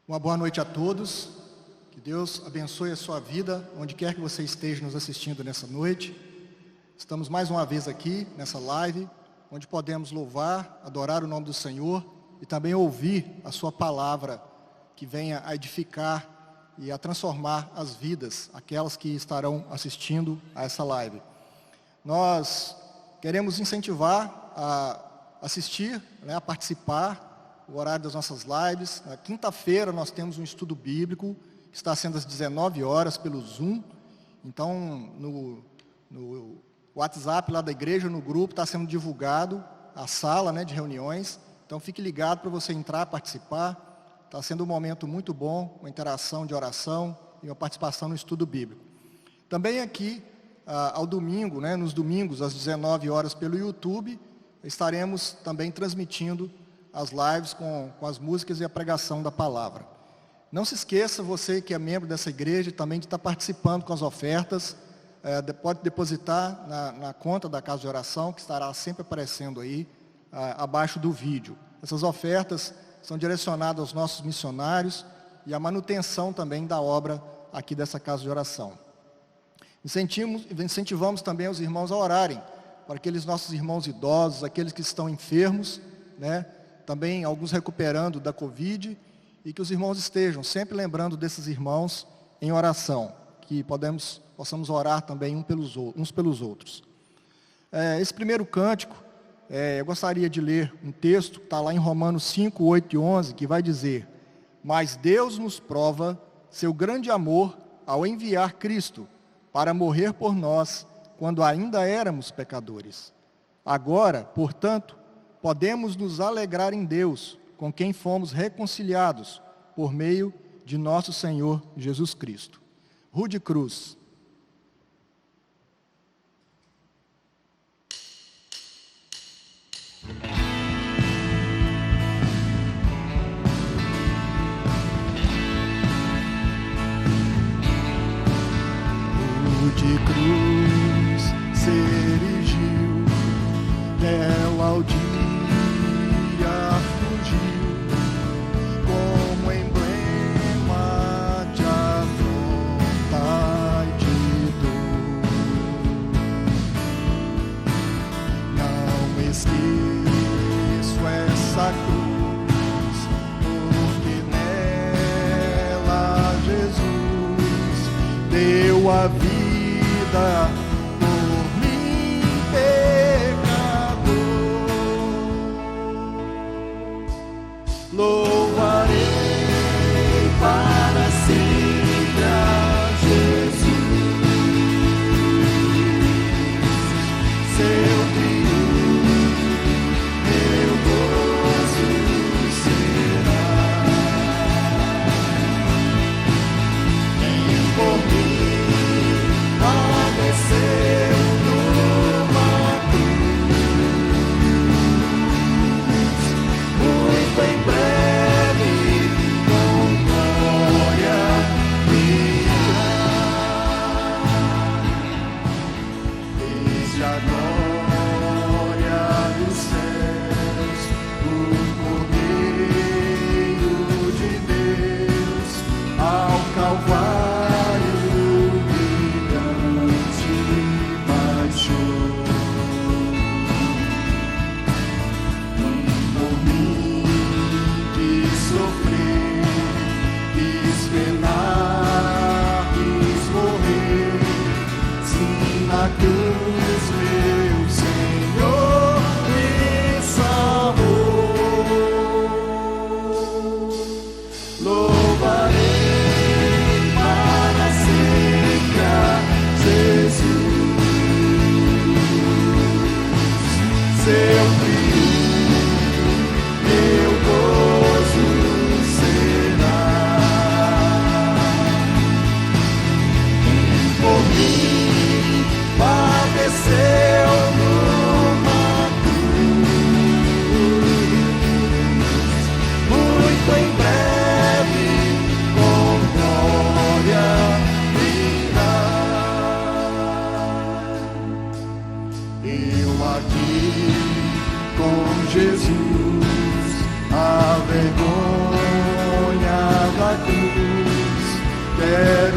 Uma boa noite a todos, que Deus abençoe a sua vida, onde quer que você esteja nos assistindo nessa noite. Estamos mais uma vez aqui, nessa live, onde podemos louvar, adorar o nome do Senhor e também ouvir a sua palavra, que venha a edificar e a transformar as vidas, aquelas que estarão assistindo a essa live. Nós queremos incentivar a assistir, a participar, o horário das nossas lives. Na quinta-feira nós temos um estudo bíblico, que está sendo às 19 horas pelo Zoom. Então, no WhatsApp lá da igreja, no grupo, está sendo divulgado a sala de reuniões. Então, fique ligado para você entrar, participar. Está sendo um momento muito bom, uma interação de oração e uma participação no estudo bíblico. Também aqui, ao domingo, nos domingos, às 19 horas pelo YouTube, estaremos também transmitindo as lives com as músicas e a pregação da palavra. Não se esqueça, você que é membro dessa igreja, também de estar participando com as ofertas. Pode depositar na conta da Casa de Oração, que estará sempre aparecendo aí, abaixo do vídeo. Essas ofertas são direcionadas aos nossos missionários e à manutenção também da obra aqui dessa Casa de Oração. Incentivamos também os irmãos a orarem, para aqueles nossos irmãos idosos, aqueles que estão enfermos, também alguns recuperando da Covid, e que os irmãos estejam sempre lembrando desses irmãos em oração, que possamos orar também uns pelos outros. Esse primeiro cântico, eu gostaria de ler um texto que está lá em Romanos 5, 8 e 11, que vai dizer: mas Deus nos prova seu grande amor ao enviar Cristo para morrer por nós, quando ainda éramos pecadores. Agora, portanto, podemos nos alegrar em Deus, com quem fomos reconciliados por meio de nosso Senhor Jesus Cristo. Rude Cruz. Rude Cruz se erigiu, dela ao dia fugiu, como emblema de afronta e de dor. Não esqueço essa cruz, porque nela Jesus deu a vida por mim, pecador. Louvarei para sempre a Jesus, seu triunfo, meu gozo será. Quem por mim padeceu numa cruz, muito em breve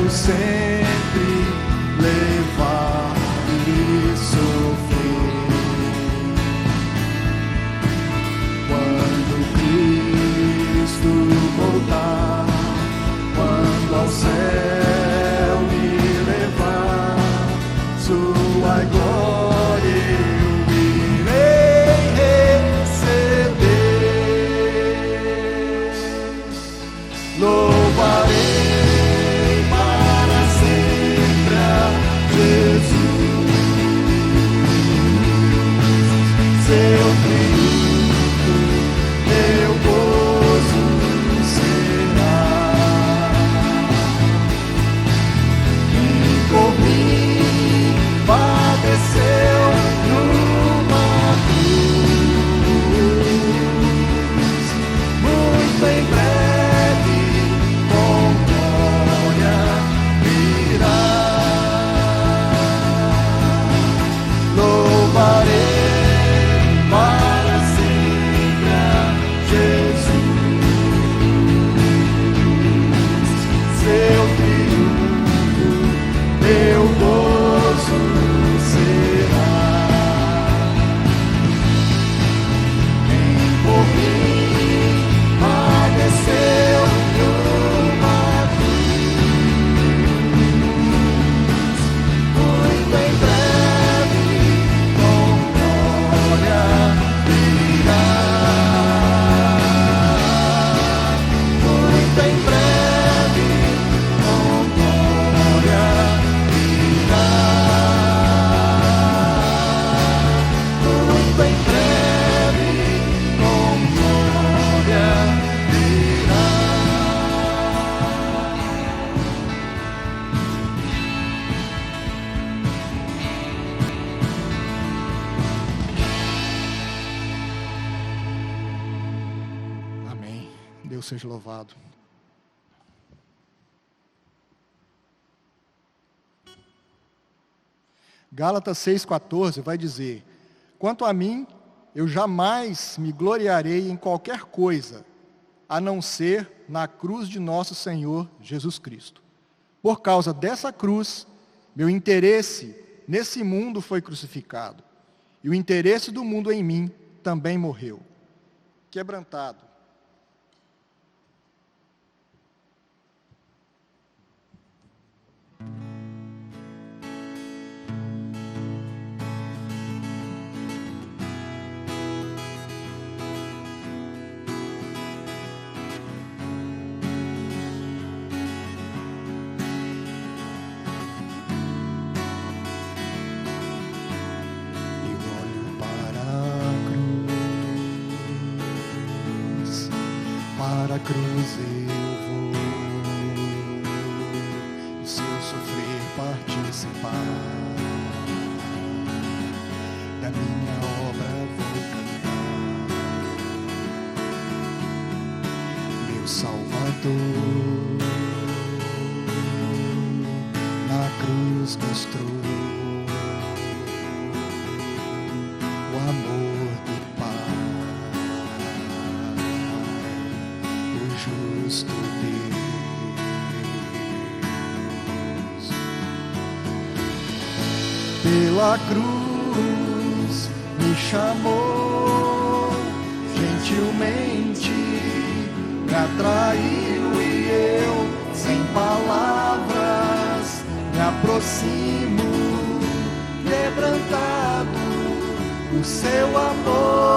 quero sempre levar e sofrer. Quando Cristo voltar, quando ao céu me levar, sua glória eu irei receber. Louvarei para sempre a Jesus, seu triunfo, meu gozo será. E por mim padeceu numa cruz, muito em breve com glória virá. Louvarei para sempre a Jesus, seu triunfo, meu gozo será. Quem por mim padeceu numa cruz, muito em breve com glória virá. Muito em breve com glória virá. Muito em breve com glória virá. Amém. Deus seja louvado. Gálatas 6,14 vai dizer: quanto a mim, eu jamais me gloriarei em qualquer coisa, a não ser na cruz de nosso Senhor Jesus Cristo. Por causa dessa cruz, meu interesse nesse mundo foi crucificado, e o interesse do mundo em mim também morreu. Quebrantado. Para a cruz eu vou, e se eu sofrer participar da minha obra vou cantar. Meu Salvador na cruz mostrou o amor do Pai, justo Deus. Pela cruz me chamou, gentilmente me atraiu e eu, sem palavras, me aproximo, quebrantado, o seu amor.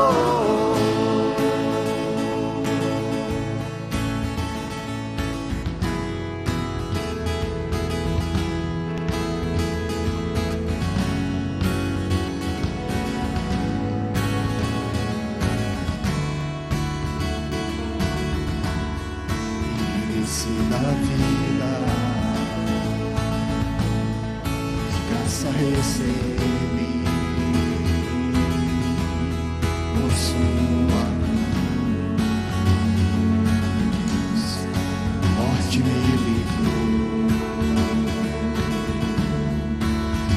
Da vida, graça recebi, por sua cruz, morte me livrou,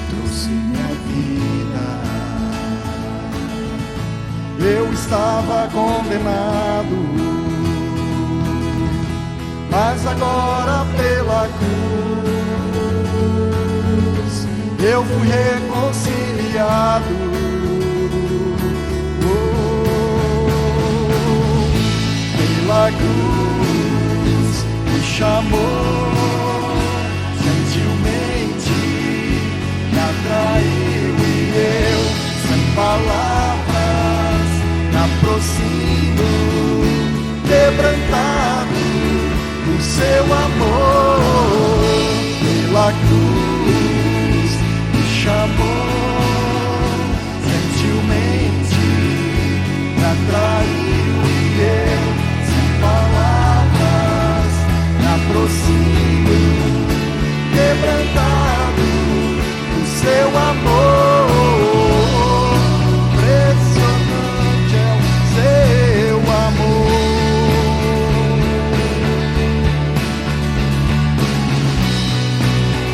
trouxe minha vida. Eu estava condenado, mas agora pela cruz eu fui reconciliado. Pela cruz me chamou gentilmente, me atraiu e eu, sem palavras, me aproximo, quebrantado do seu amor. Pela cruz me chamou gentilmente, me atraiu e eu, sem palavras, me aproximo, quebrantado do seu amor. Impressionante é o seu amor.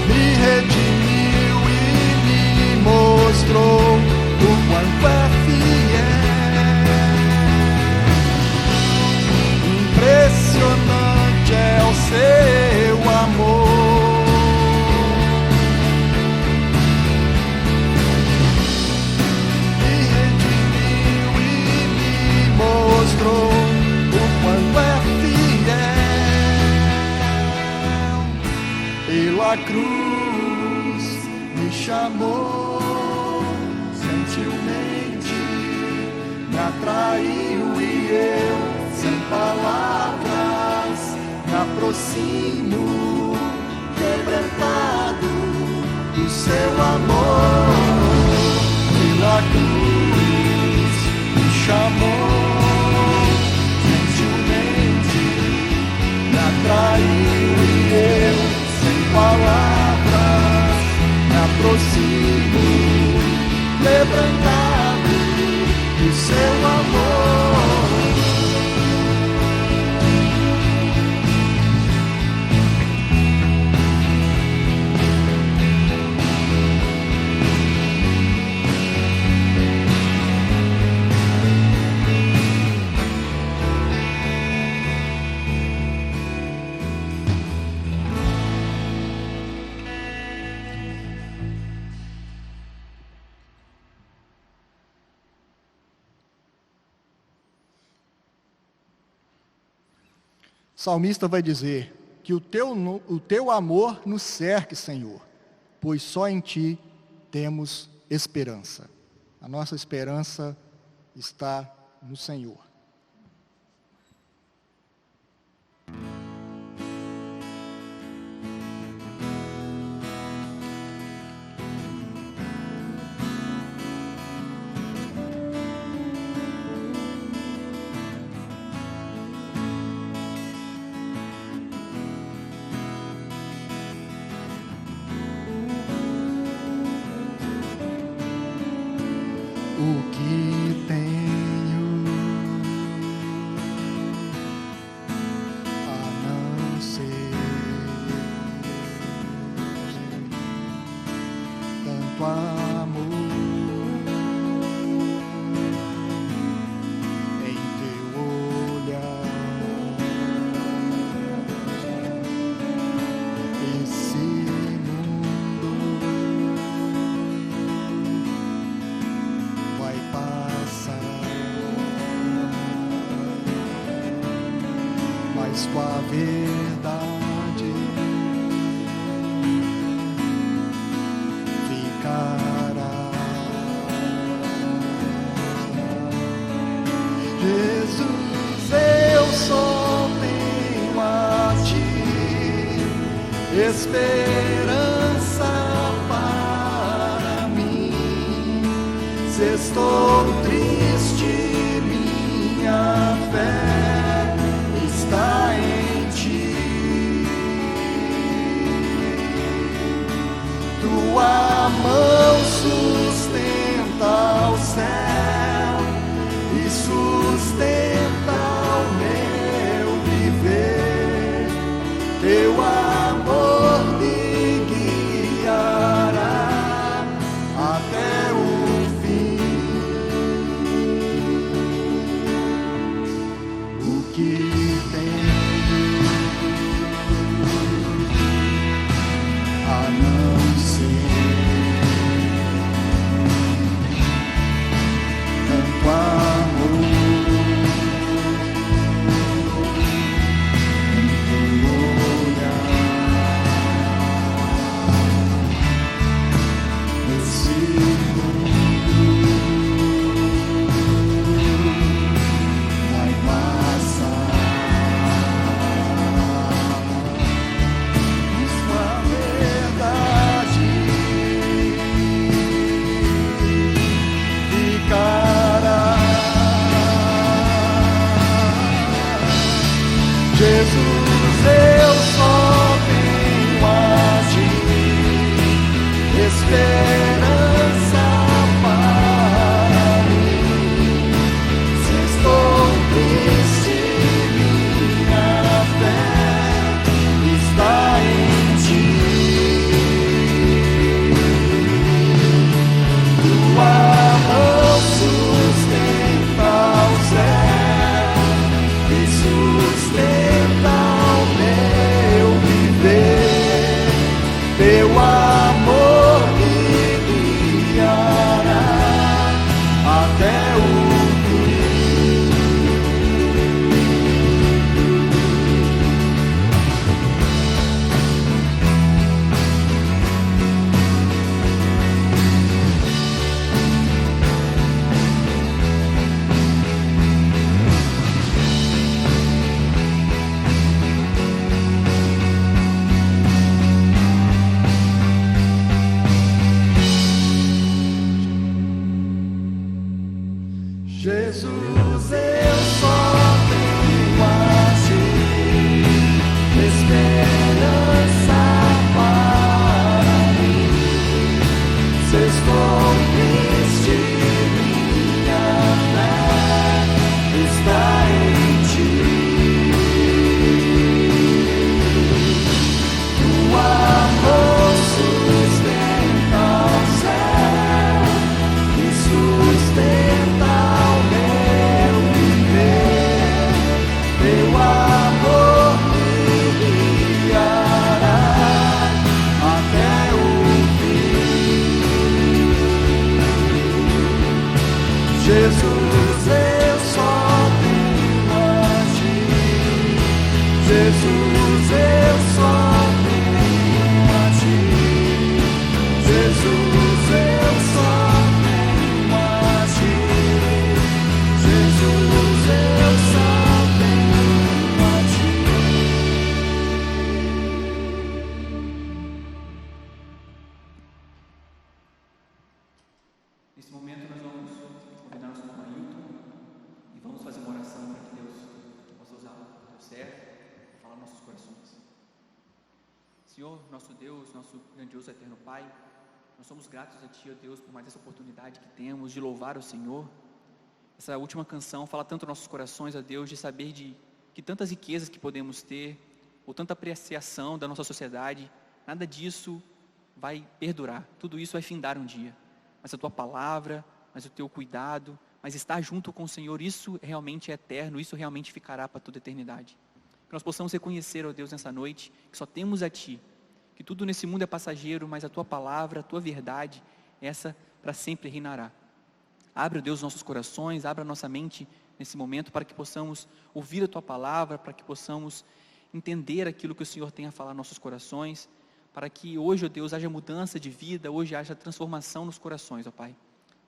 Me redimiu e me mostrou o quanto é fiel. Impressionante é o seu amor. Me redimiu e me mostrou o quanto é fiel. Pela cruz me chamou gentilmente, me atraiu e eu, sem palavras, me aproximo, quebrantado do seu amor. Pela cruz me chamou gentilmente, me atraiu e eu, sem palavras, me aproximo, quebrantado do seu amor. O salmista vai dizer que o teu amor nos cerque, Senhor, pois só em Ti temos esperança. A nossa esperança está no Senhor. O que tenho a não ser tanto amor em teu olhar, esse mundo vai passar, mas com a verdade ficará. Jesus, eu só tenho a Ti esperança para mim. Se estou triste, minha fé está em Ti. Tua mão sustenta o céu e sustenta o meu viver. Teu amor me guiará até o fim. O que tenho a não ser Jesus, eu só tenho a ti, esperança para mim. Se estou triste, minha fé está em ti. Tua mão sustenta o céu e sustenta o meu viver. Teu amor me guiará até o Jesus, eu só tenho a ti, esperança para mim. Se estou triste, minha fé está em ti. Tua mão sustenta o céu e sustenta o meu viver. Teu amor me guiará até o fim. Jesus, eu só tenho a ti. Jesus, eu só tenho a ti. Jesus, eu só tenho a ti. Jesus, eu só tenho a Nesse momento nós vamos convidar nosso irmão Ailton e vamos fazer uma oração para que Deus possa usar o teu servo e falar nossos corações. Senhor, nosso Deus, nosso grandioso eterno Pai, nós somos gratos a Ti, ó Deus, por mais essa oportunidade que temos de louvar o Senhor. Essa última canção fala tanto aos nossos corações, ó Deus, de saber de que tantas riquezas que podemos ter, ou tanta apreciação da nossa sociedade, nada disso vai perdurar, tudo isso vai findar um dia. Mas a Tua palavra, mas o Teu cuidado, mas estar junto com o Senhor, isso realmente é eterno, isso realmente ficará para toda a eternidade. Que nós possamos reconhecer, ó Deus, nessa noite, que só temos a Ti, que tudo nesse mundo é passageiro, mas a Tua palavra, a Tua verdade, essa para sempre reinará. Abre, ó Deus, os nossos corações, abra a nossa mente nesse momento, para que possamos ouvir a Tua palavra, para que possamos entender aquilo que o Senhor tem a falar nos nossos corações, para que hoje, ó Deus, haja mudança de vida, hoje haja transformação nos corações, ó Pai.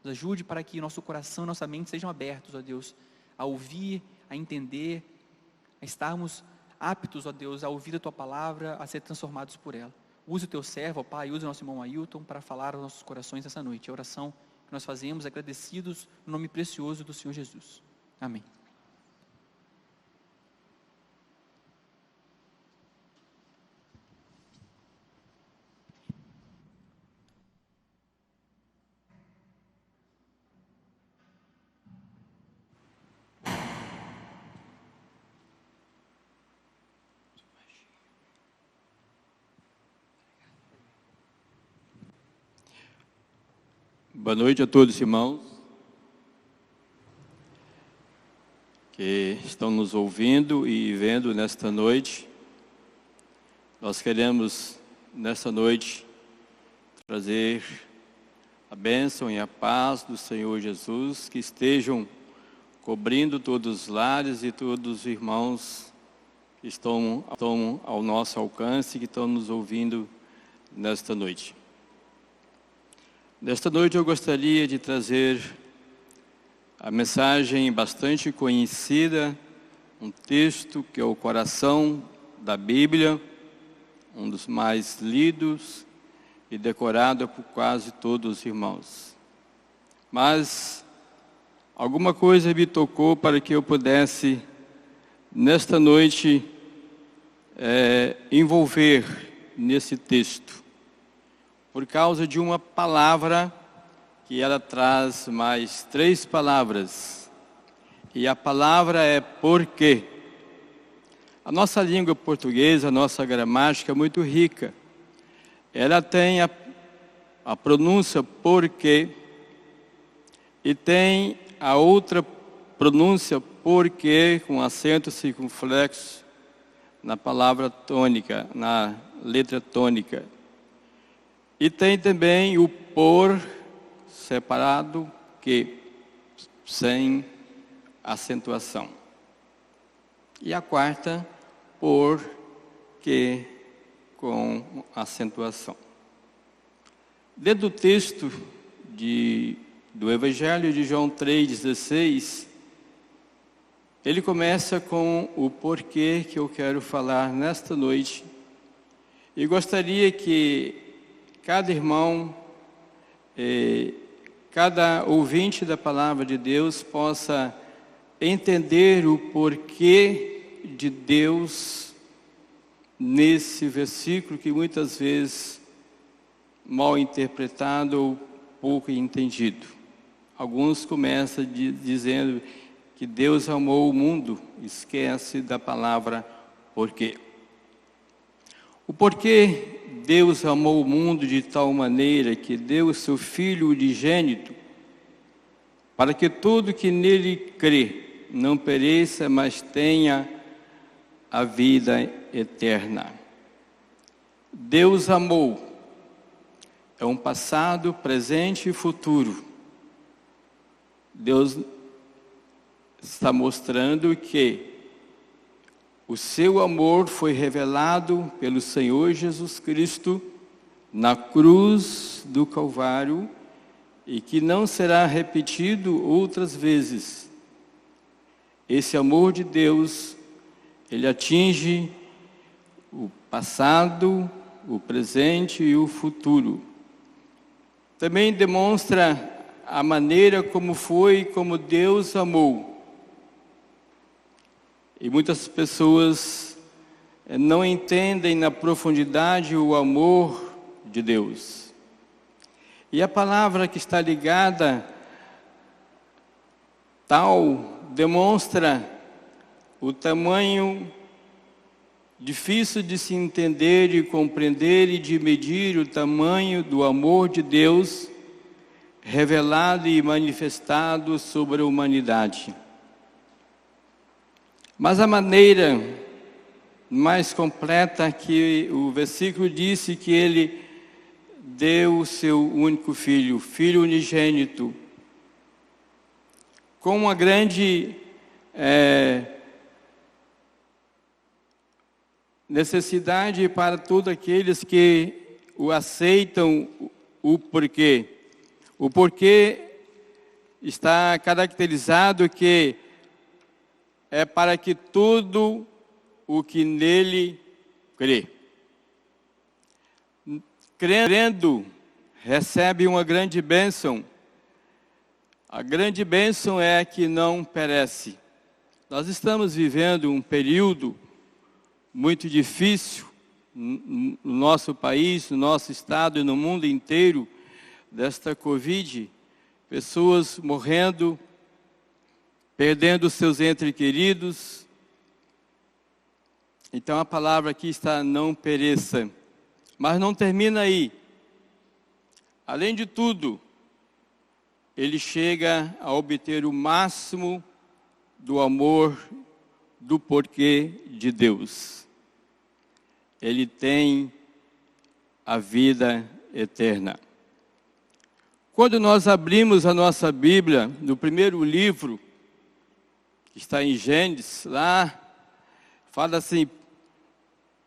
Nos ajude para que nosso coração e nossa mente sejam abertos, ó Deus, a ouvir, a entender, a estarmos aptos, ó Deus, a ouvir a Tua palavra, a ser transformados por ela. Use o Teu servo, ó Pai, use o nosso irmão Ailton para falar aos nossos corações essa noite. A oração que nós fazemos, agradecidos no nome precioso do Senhor Jesus. Amém. Boa noite a todos, irmãos, que estão nos ouvindo e vendo nesta noite. Nós queremos, nesta noite, trazer a bênção e a paz do Senhor Jesus, que estejam cobrindo todos os lares e todos os irmãos que estão ao nosso alcance, que estão nos ouvindo nesta noite. Nesta noite eu gostaria de trazer a mensagem bastante conhecida, um texto que é o coração da Bíblia, um dos mais lidos e decorado por quase todos os irmãos. Mas alguma coisa me tocou para que eu pudesse, nesta noite, envolver nesse texto, por causa de uma palavra que ela traz mais 3 palavras, e a palavra é porque. A nossa língua portuguesa, a nossa gramática é muito rica. Ela tem a pronúncia porque, e tem a outra pronúncia porque, com acento circunflexo, na palavra tônica, na letra tônica. E tem também o por separado, que, sem acentuação. E a quarta, por que, com acentuação. Dentro do texto do Evangelho de João 3,16, ele começa com o porquê que eu quero falar nesta noite. E gostaria que cada irmão, cada ouvinte da palavra de Deus possa entender o porquê de Deus nesse versículo que muitas vezes mal interpretado ou pouco entendido. Alguns começam dizendo que Deus amou o mundo, esquece da palavra porquê. O porquê Deus amou o mundo de tal maneira que deu o seu Filho unigênito, para que todo que nele crê não pereça, mas tenha a vida eterna. Deus amou. É um passado, presente e futuro. Deus está mostrando que o seu amor foi revelado pelo Senhor Jesus Cristo na cruz do Calvário e que não será repetido outras vezes. Esse amor de Deus, ele atinge o passado, o presente e o futuro. Também demonstra a maneira como Deus amou. E muitas pessoas não entendem na profundidade o amor de Deus. E a palavra que está ligada tal demonstra o tamanho difícil de se entender e compreender e de medir o tamanho do amor de Deus revelado e manifestado sobre a humanidade. Mas a maneira mais completa que o versículo disse que ele deu o seu único filho, filho unigênito, com uma grande necessidade para todos aqueles que o aceitam o porquê. O porquê está caracterizado que é para que tudo o que nele crê. Crendo, recebe uma grande bênção. A grande bênção é que não perece. Nós estamos vivendo um período muito difícil no nosso país, no nosso estado e no mundo inteiro, desta Covid, pessoas morrendo, perdendo seus entes queridos. Então a palavra aqui está não pereça, mas não termina aí. Além de tudo, ele chega a obter o máximo do amor, do porquê de Deus. Ele tem a vida eterna. Quando nós abrimos a nossa Bíblia, no primeiro livro, que está em Gênesis, lá, fala assim: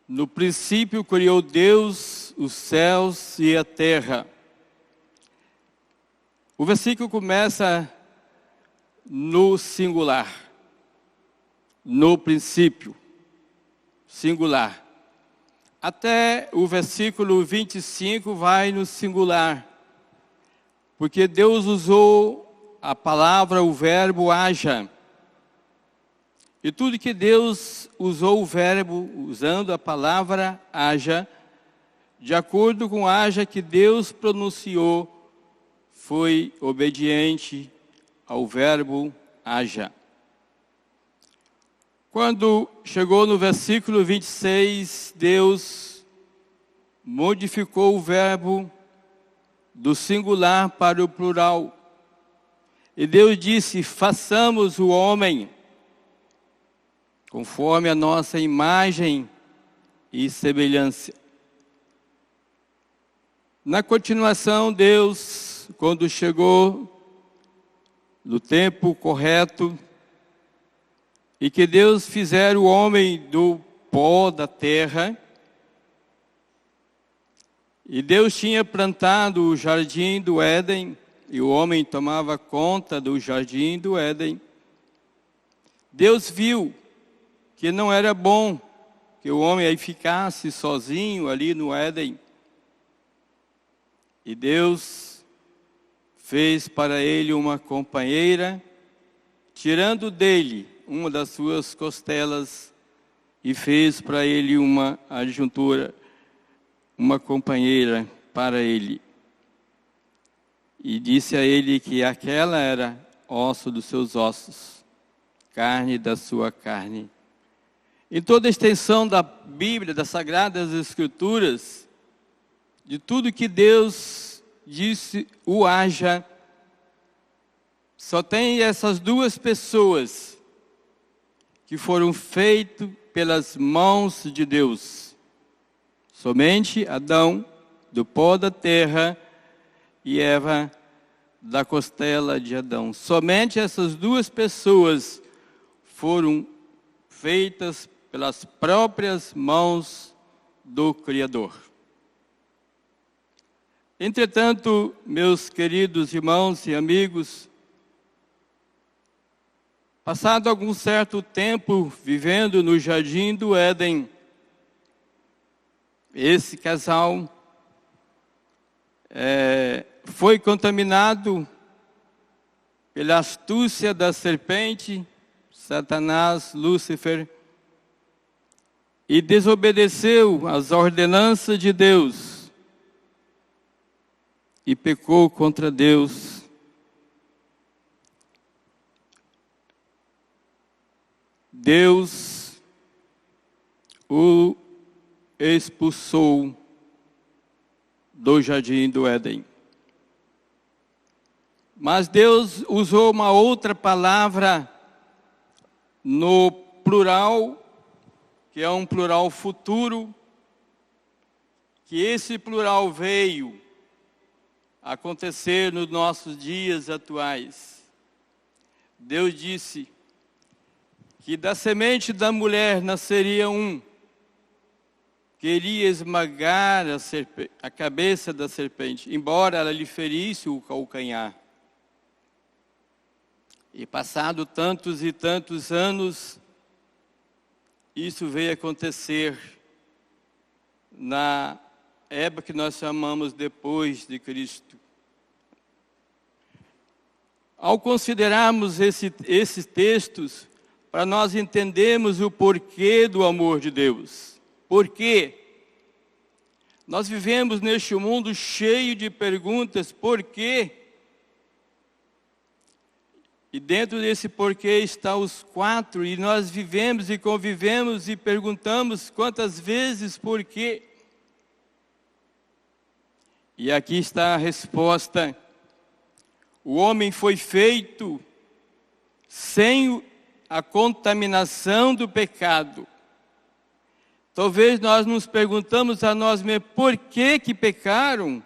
no princípio criou Deus os céus e a terra. O versículo começa no singular. No princípio, singular. Até o versículo 25 vai no singular. Porque Deus usou a palavra, o verbo haja. E tudo que Deus usou o verbo, usando a palavra haja, de acordo com haja que Deus pronunciou, foi obediente ao verbo haja. Quando chegou no versículo 26, Deus modificou o verbo do singular para o plural. E Deus disse: façamos o homem conforme a nossa imagem e semelhança. Na continuação, Deus, quando chegou no tempo correto, e que Deus fizera o homem do pó da terra, e Deus tinha plantado o jardim do Éden, e o homem tomava conta do jardim do Éden. Deus viu que não era bom que o homem aí ficasse sozinho ali no Éden. E Deus fez para ele uma companheira, tirando dele uma das suas costelas, e fez para ele uma adjuntura, uma companheira para ele. E disse a ele que aquela era osso dos seus ossos, carne da sua carne. Em toda a extensão da Bíblia, das Sagradas Escrituras, de tudo que Deus disse, o haja, só tem essas duas pessoas que foram feitos pelas mãos de Deus. Somente Adão, do pó da terra, e Eva, da costela de Adão. Somente essas duas pessoas foram feitas pelas próprias mãos do Criador. Entretanto, meus queridos irmãos e amigos, passado algum certo tempo vivendo no jardim do Éden, esse casal foi contaminado pela astúcia da serpente, Satanás, Lúcifer, e desobedeceu às ordenanças de Deus e pecou contra Deus. Deus o expulsou do jardim do Éden. Mas Deus usou uma outra palavra no plural, que é um plural futuro, que esse plural veio acontecer nos nossos dias atuais. Deus disse que da semente da mulher nasceria um, que iria esmagar a cabeça da serpente, embora ela lhe ferisse o calcanhar. E passado tantos e tantos anos, isso veio acontecer na época que nós chamamos depois de Cristo. Ao considerarmos esses textos, para nós entendermos o porquê do amor de Deus. Por quê? Nós vivemos neste mundo cheio de perguntas, por quê? E dentro desse porquê está os quatro, e nós vivemos e convivemos e perguntamos quantas vezes por quê. E aqui está a resposta. O homem foi feito sem a contaminação do pecado. Talvez nós nos perguntamos a nós mesmos, por que pecaram?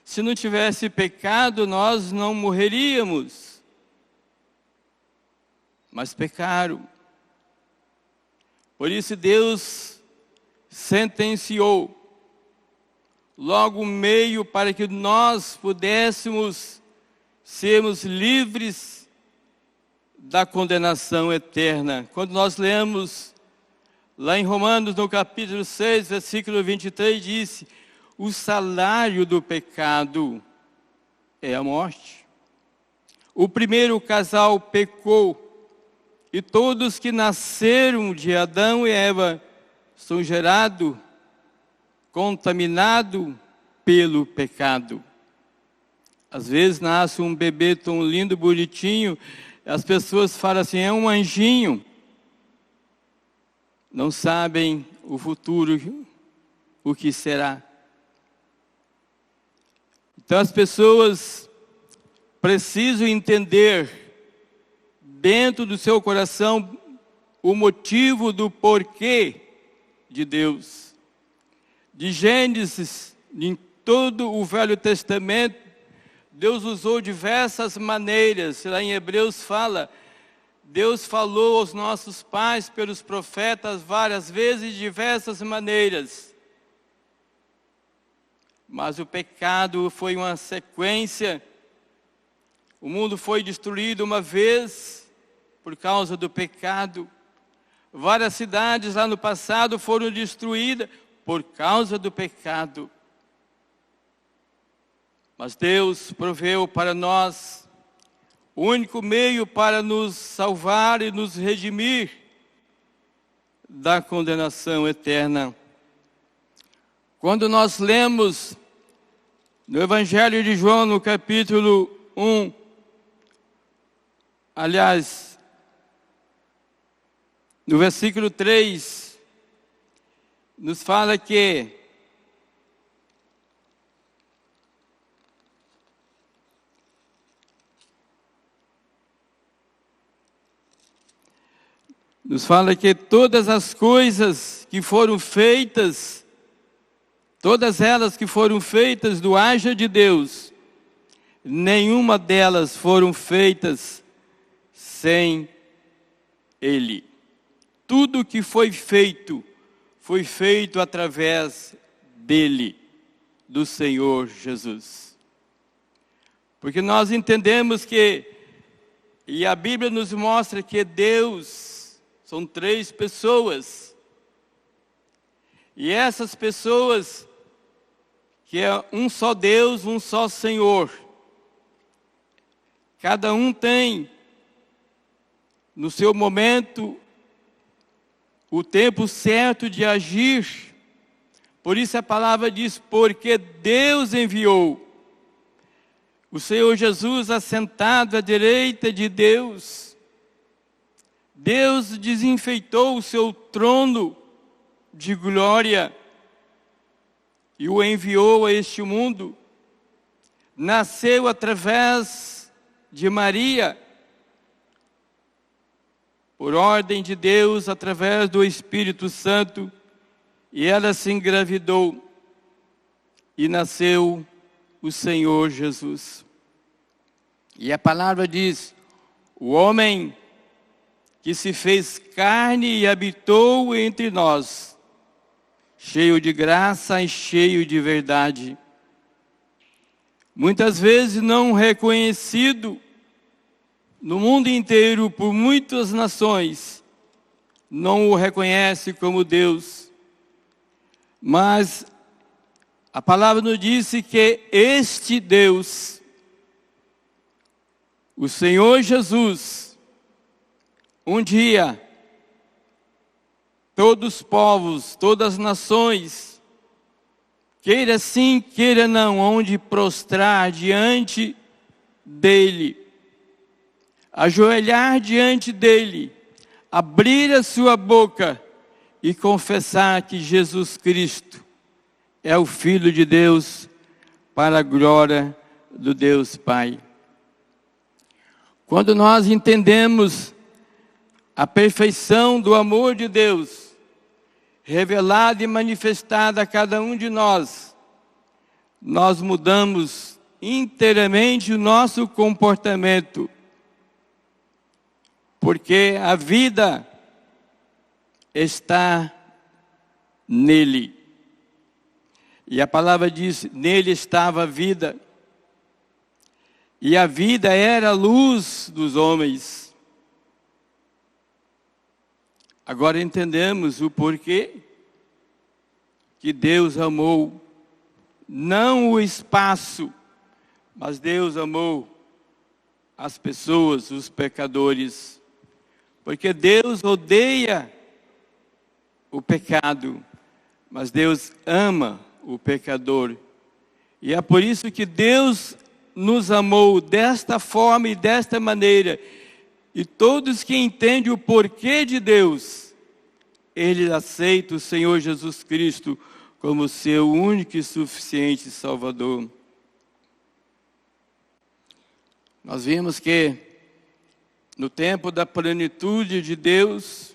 Se não tivesse pecado, nós não morreríamos. Mas pecaram. Por isso Deus sentenciou logo o meio para que nós pudéssemos sermos livres da condenação eterna. Quando nós lemos lá em Romanos, no capítulo 6, versículo 23, diz: o salário do pecado é a morte. O primeiro casal pecou, e todos que nasceram de Adão e Eva são gerados, contaminados pelo pecado. Às vezes nasce um bebê tão lindo, bonitinho, as pessoas falam assim, é um anjinho. Não sabem o futuro, o que será. Então as pessoas precisam entender dentro do seu coração o motivo do porquê de Deus. De Gênesis, em todo o Velho Testamento, Deus usou diversas maneiras. Lá em Hebreus fala, Deus falou aos nossos pais pelos profetas várias vezes, de diversas maneiras. Mas o pecado foi uma sequência. O mundo foi destruído uma vez por causa do pecado. Várias cidades lá no passado foram destruídas por causa do pecado. Mas Deus proveu para nós o único meio para nos salvar e nos redimir da condenação eterna. Quando nós lemos no Evangelho de João, no capítulo 1, aliás, no versículo 3, nos fala que todas as coisas que foram feitas, todas elas que foram feitas do haja de Deus, nenhuma delas foram feitas sem Ele. Tudo que foi feito através dEle, do Senhor Jesus. Porque nós entendemos que, e a Bíblia nos mostra que Deus são 3 pessoas. E essas pessoas, que é um só Deus, um só Senhor. Cada um tem, no seu momento, o tempo certo de agir. Por isso a palavra diz, porque Deus enviou o Senhor Jesus assentado à direita de Deus. Deus desenfeitou o seu trono de glória e o enviou a este mundo. Nasceu através de Maria, por ordem de Deus, através do Espírito Santo, e ela se engravidou e nasceu o Senhor Jesus. E a palavra diz, o homem que se fez carne e habitou entre nós, cheio de graça e cheio de verdade. Muitas vezes não reconhecido no mundo inteiro por muitas nações, não o reconhece como Deus. Mas a palavra nos disse que este Deus, o Senhor Jesus, um dia, todos os povos, todas as nações, queira sim, queira não, onde prostrar diante dEle, ajoelhar diante dEle, abrir a sua boca e confessar que Jesus Cristo é o Filho de Deus, para a glória do Deus Pai. Quando nós entendemos a perfeição do amor de Deus, revelada e manifestada a cada um de nós, nós mudamos inteiramente o nosso comportamento, porque a vida está nele. E a palavra diz, nele estava a vida, e a vida era a luz dos homens. Agora entendemos o porquê que Deus amou, não o espaço, mas Deus amou as pessoas, os pecadores. Porque Deus odeia o pecado, mas Deus ama o pecador. E é por isso que Deus nos amou desta forma e desta maneira. E todos que entendem o porquê de Deus, eles aceitam o Senhor Jesus Cristo como seu único e suficiente Salvador. Nós vimos que no tempo da plenitude de Deus,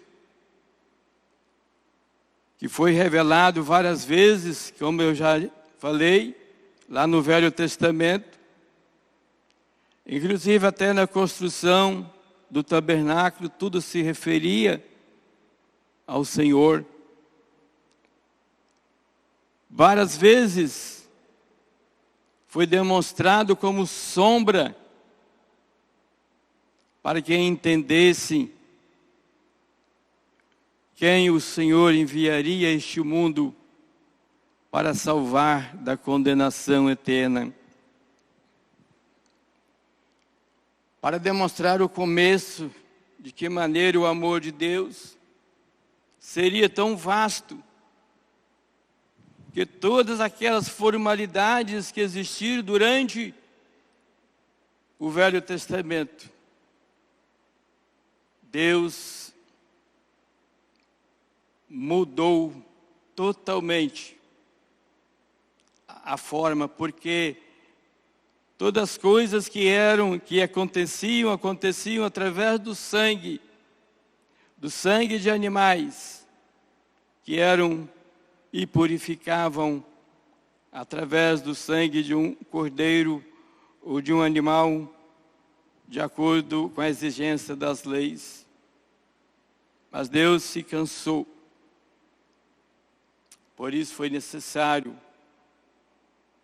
que foi revelado várias vezes, como eu já falei, lá no Velho Testamento, inclusive até na construção do tabernáculo, tudo se referia ao Senhor. Várias vezes foi demonstrado como sombra, para que entendesse quem o Senhor enviaria a este mundo para salvar da condenação eterna. Para demonstrar o começo de que maneira o amor de Deus seria tão vasto, que todas aquelas formalidades que existiram durante o Velho Testamento, Deus mudou totalmente a forma, porque todas as coisas que aconteciam através do sangue de animais, que eram e purificavam através do sangue de um cordeiro ou de um animal, de acordo com a exigência das leis. Mas Deus se cansou. Por isso foi necessário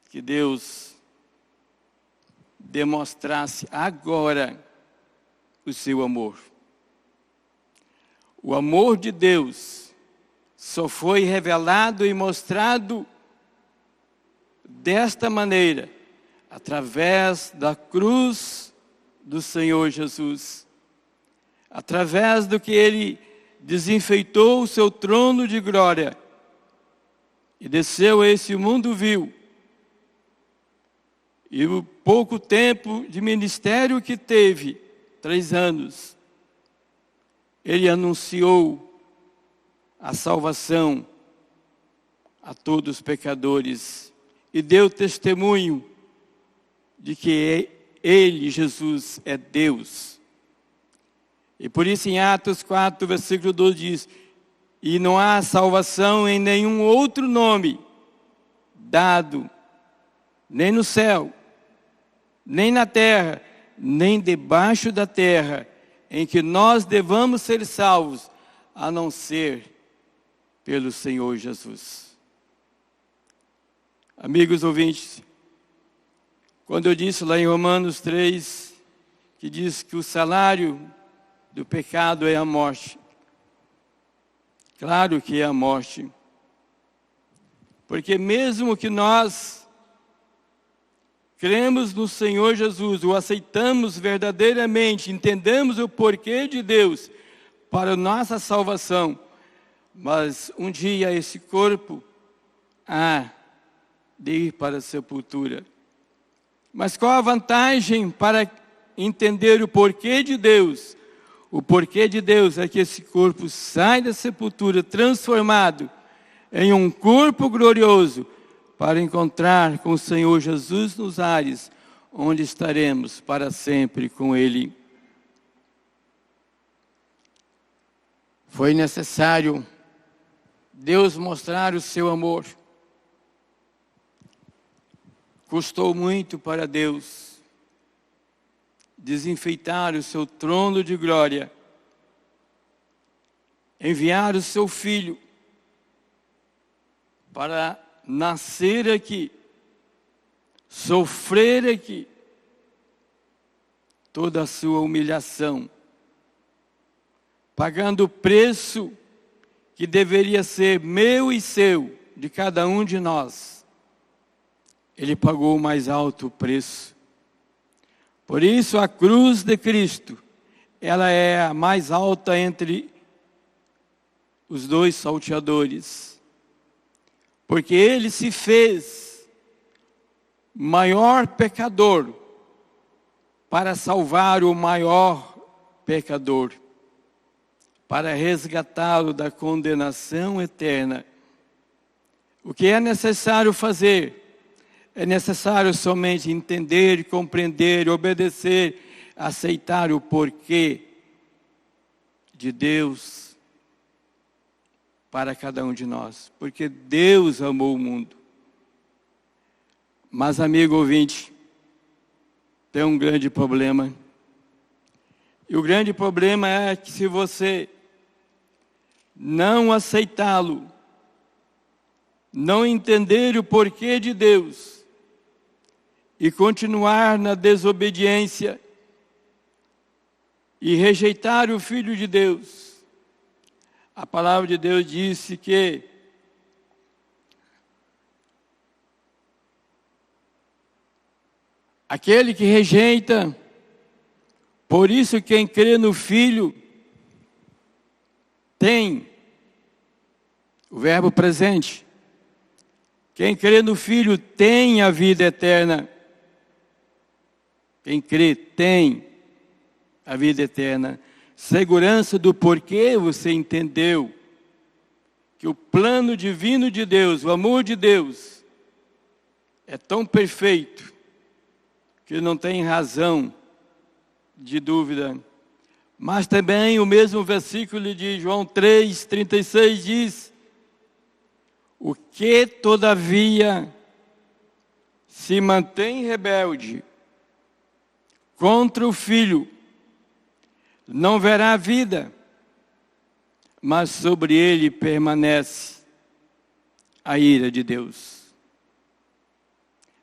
que Deus demonstrasse agora o seu amor. O amor de Deus só foi revelado e mostrado desta maneira, através da cruz do Senhor Jesus, através do que Ele desenfeitou o seu trono de glória e desceu a esse mundo vil. E o pouco tempo de ministério que teve, 3 anos, Ele anunciou a salvação a todos os pecadores e deu testemunho de que Ele, Jesus, é Deus. E por isso em Atos 4, versículo 12 diz: e não há salvação em nenhum outro nome dado, nem no céu, nem na terra, nem debaixo da terra, em que nós devamos ser salvos, a não ser pelo Senhor Jesus. Amigos ouvintes, quando eu disse lá em Romanos 3, que diz que o salário do pecado é a morte. Claro que é a morte. Porque mesmo que nós cremos no Senhor Jesus, o aceitamos verdadeiramente, entendemos o porquê de Deus para a nossa salvação, mas um dia esse corpo há de ir para a sepultura. Mas qual a vantagem para entender o porquê de Deus? O porquê de Deus é que esse corpo sai da sepultura transformado em um corpo glorioso para encontrar com o Senhor Jesus nos ares, onde estaremos para sempre com Ele. Foi necessário Deus mostrar o seu amor. Custou muito para Deus desenfeitar o seu trono de glória, enviar o seu Filho para nascer aqui, sofrer aqui toda a sua humilhação, pagando o preço que deveria ser meu e seu, de cada um de nós. Ele pagou o mais alto preço. Por isso a cruz de Cristo ela é a mais alta entre os dois salteadores, porque ele se fez maior pecador para salvar o maior pecador, para resgatá-lo da condenação eterna. O que é necessário fazer? É necessário somente entender, compreender, obedecer, aceitar o porquê de Deus para cada um de nós. Porque Deus amou o mundo. Mas, amigo ouvinte, tem um grande problema. E o grande problema é que se você não aceitá-lo, não entender o porquê de Deus e continuar na desobediência e rejeitar o Filho de Deus, a palavra de Deus disse que aquele que rejeita, por isso quem crê no Filho tem o verbo presente. Quem crê no Filho tem a vida eterna. Quem crê tem a vida eterna. Segurança do porquê você entendeu que o plano divino de Deus, o amor de Deus, é tão perfeito que não tem razão de dúvida. Mas também o mesmo versículo de João 3,36 diz: o que todavia se mantém rebelde contra o Filho, não verá vida, mas sobre ele permanece a ira de Deus.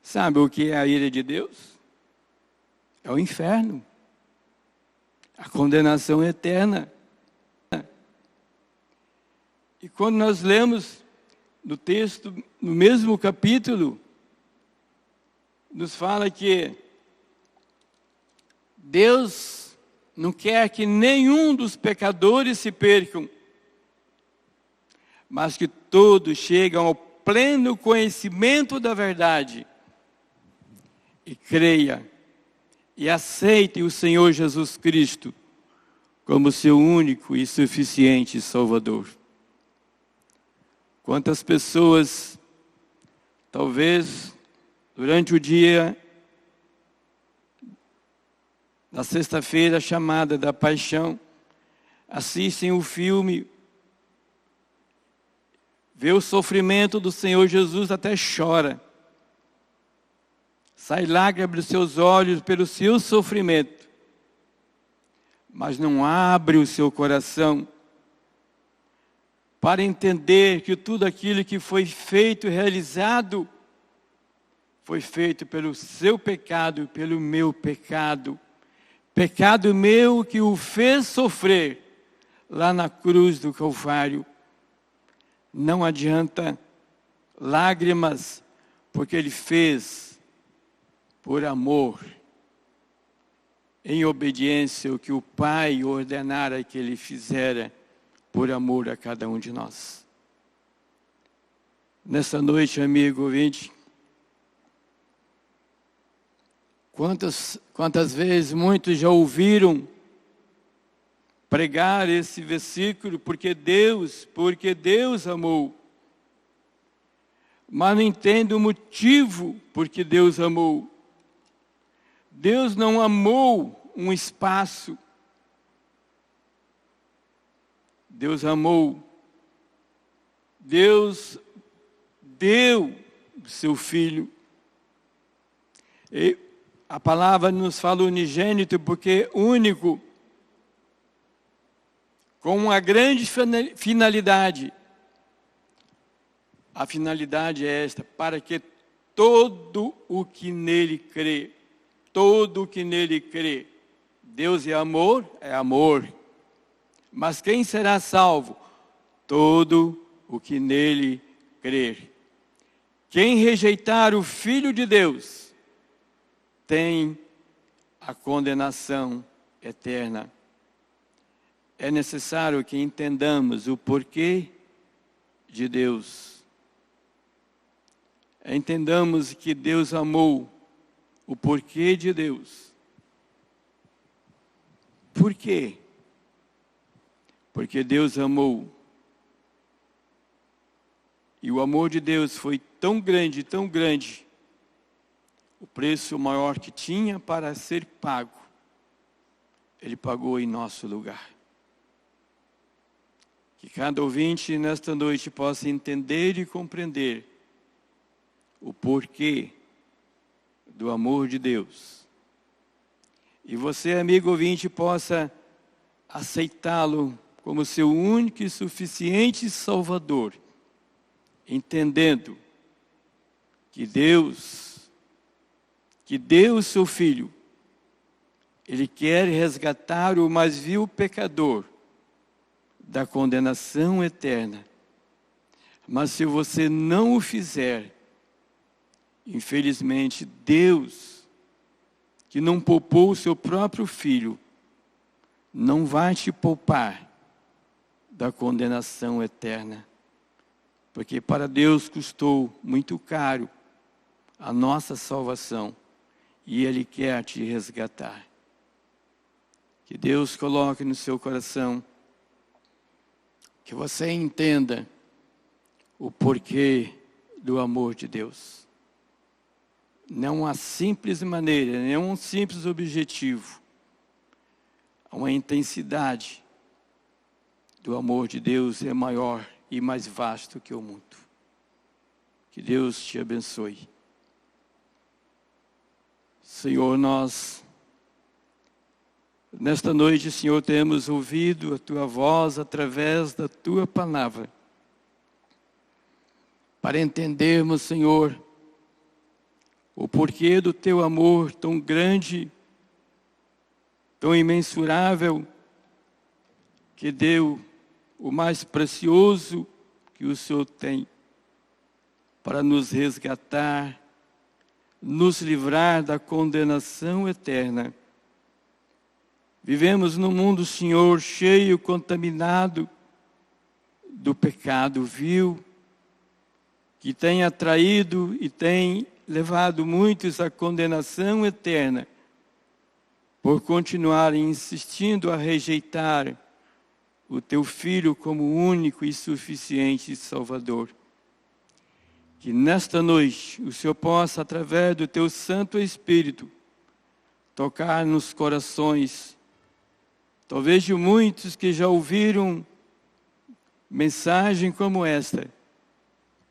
Sabe o que é a ira de Deus? É o inferno, a condenação eterna. E quando nós lemos no texto, no mesmo capítulo, nos fala que Deus não quer que nenhum dos pecadores se percam, mas que todos cheguem ao pleno conhecimento da verdade e creia e aceitem o Senhor Jesus Cristo como seu único e suficiente Salvador. Quantas pessoas, talvez durante o dia na sexta-feira chamada da Paixão, assistem o filme, vê o sofrimento do Senhor Jesus, até chora. Sai lágrima dos seus olhos pelo seu sofrimento, mas não abre o seu coração para entender que tudo aquilo que foi feito e realizado foi feito pelo seu pecado e pelo meu pecado. Pecado meu que o fez sofrer lá na cruz do Calvário. Não adianta lágrimas, porque ele fez por amor, em obediência ao que o Pai ordenara que ele fizera, por amor a cada um de nós. Nessa noite, amigo ouvinte, quantas vezes muitos já ouviram pregar esse versículo, porque Deus amou, mas não entende o motivo porque Deus amou. Deus não amou um espaço, Deus amou, Deus deu o seu Filho. E a palavra nos fala unigênito, porque único, com uma grande finalidade. A finalidade é esta: para que todo o que nele crê, Deus é amor, mas quem será salvo? Todo o que nele crer. Quem rejeitar o Filho de Deus tem a condenação eterna. é necessário que entendamos o porquê de Deus. Entendamos que Deus amou, o porquê de Deus. Por quê? Porque Deus amou. E o amor de Deus foi tão grande, o preço maior que tinha para ser pago, Ele pagou em nosso lugar. Que cada ouvinte nesta noite possa entender e compreender o porquê do amor de Deus. E você, amigo ouvinte, possa aceitá-lo como seu único e suficiente Salvador, entendendo que Deus, seu Filho, Ele quer resgatar o mais vil pecador da condenação eterna. Mas se você não o fizer, infelizmente, Deus, que não poupou o seu próprio Filho, não vai te poupar da condenação eterna. Porque para Deus custou muito caro a nossa salvação e Ele quer te resgatar. Que Deus coloque no seu coração, que você entenda o porquê do amor de Deus. Não uma simples maneira, não um simples objetivo. Uma intensidade do amor de Deus é maior e mais vasto que o mundo. Que Deus te abençoe. Senhor, nós, nesta noite, Senhor, temos ouvido a Tua voz através da Tua palavra. Para entendermos, Senhor, o porquê do Teu amor tão grande, tão imensurável, que deu o mais precioso que o Senhor tem para nos resgatar, nos livrar da condenação eterna. Vivemos num mundo, Senhor, cheio, contaminado do pecado vil, que tem atraído e tem levado muitos à condenação eterna, por continuarem insistindo a rejeitar o Teu Filho como único e suficiente Salvador. Que nesta noite o Senhor possa, através do Teu Santo Espírito, tocar nos corações, talvez de muitos que já ouviram mensagem como esta,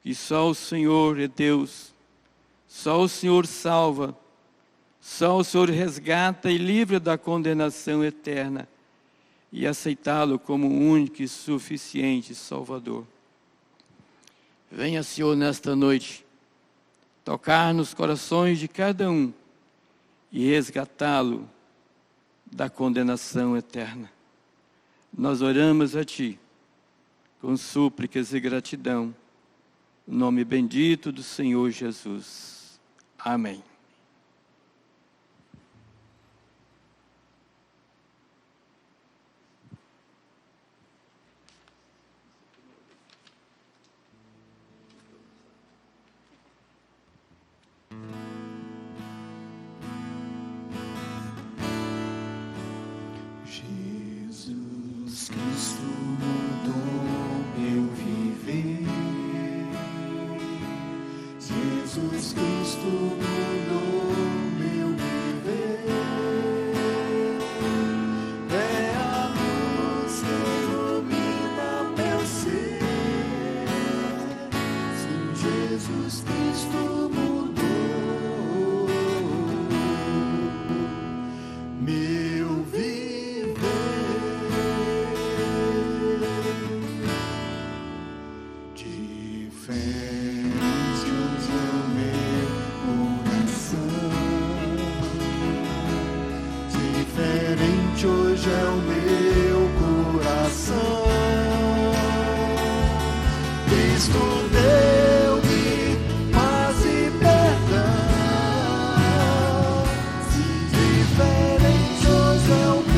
que só o Senhor é Deus, só o Senhor salva, só o Senhor resgata e livra da condenação eterna, e aceitá-lo como único e suficiente Salvador. Venha, Senhor, nesta noite, tocar nos corações de cada um e resgatá-lo da condenação eterna. Nós oramos a Ti, com súplicas e gratidão, no nome bendito do Senhor Jesus. Amém. Jesus Cristo mudou meu viver. Jesus Cristo mudou meu viver. É a luz que ilumina meu ser. Sim, Jesus Cristo mudou meu viver. Diferente hoje é o meu coração. Diferente hoje é o meu coração. Cristo deu-me paz e perdão. Diferente hoje é o meu.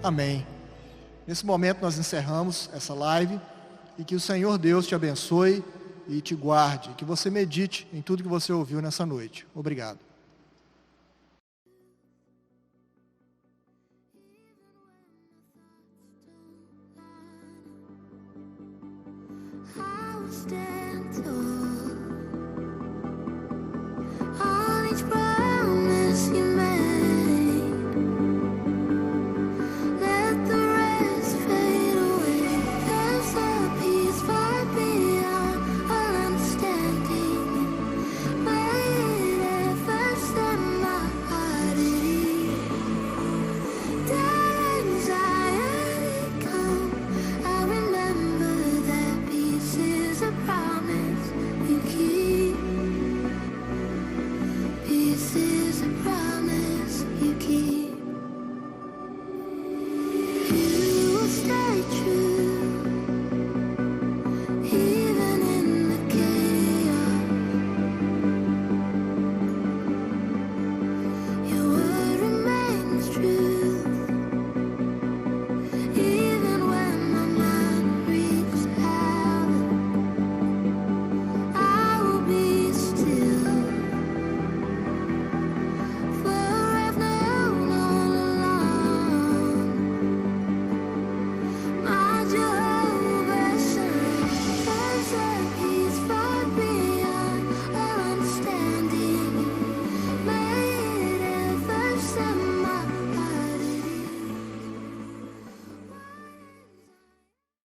Amém. Nesse momento nós encerramos essa live e que o Senhor Deus te abençoe e te guarde, que você medite em tudo que você ouviu nessa noite. Obrigado.